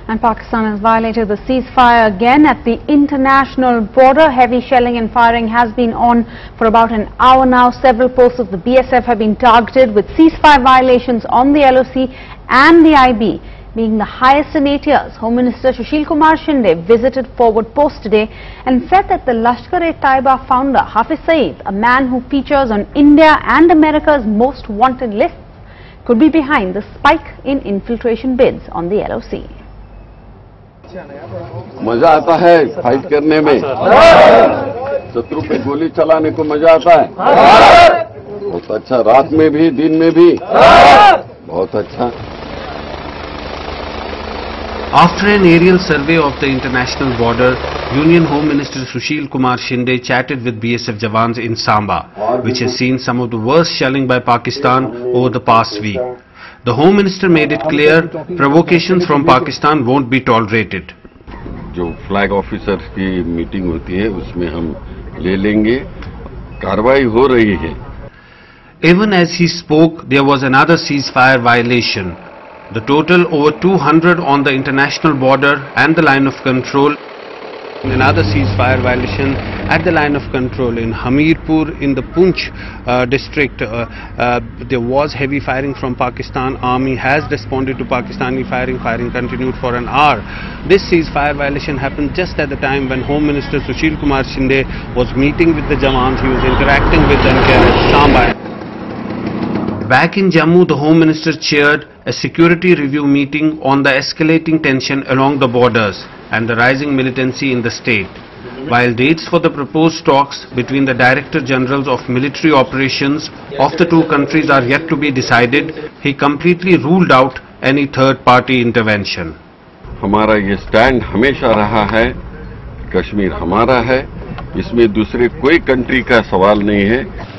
And Pakistan has violated the ceasefire again at the international border. Heavy shelling and firing has been on for about an hour now. Several posts of the BSF have been targeted with ceasefire violations on the LOC and the IB being the highest in 8 years. Home Minister Sushil Kumar Shinde visited forward post today and said that the Lashkar-e-Taiba founder Hafiz Saeed, a man who features on India and America's most wanted lists, could be behind the spike in infiltration bids on the LOC. मजा आता है fight करने में, शत्रु पे गोली चलाने को मजा आता है। बहुत अच्छा, रात में भी दिन में भी बहुत अच्छा। After an aerial survey of the international border, Union Home Minister Sushil Kumar Shinde chatted with BSF Jawans in Samba, which has seen some of the worst shelling by Pakistan over the past week. The Home Minister made it clear provocations from Pakistan won't be tolerated. जो flag officers की meeting होती है उसमें हम ले लेंगे, कार्रवाई हो रही है। Even as he spoke, there was another ceasefire violation. The total over 200 on the international border and the line of control. Another ceasefire violation at the line of control in Hamirpur in the Poonch district. There was heavy firing from Pakistan. Army has responded to Pakistani firing. Firing continued for an hour. This ceasefire violation happened just at the time when Home Minister Sushil Kumar Shinde was meeting with the Jawans. He was interacting with them here at Samba. Back in Jammu, the Home Minister chaired a security review meeting on the escalating tension along the borders and the rising militancy in the state. While dates for the proposed talks between the Director Generals of Military Operations of the two countries are yet to be decided, he completely ruled out any third-party intervention. हमारा ये stand हमेशा रहा है, कश्मीर हमारा है, इसमें दूसरे कोई कंट्री का सवाल नहीं है।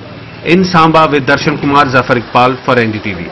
In Samba with Darshan Kumar, Zafar Iqbal for NDTV.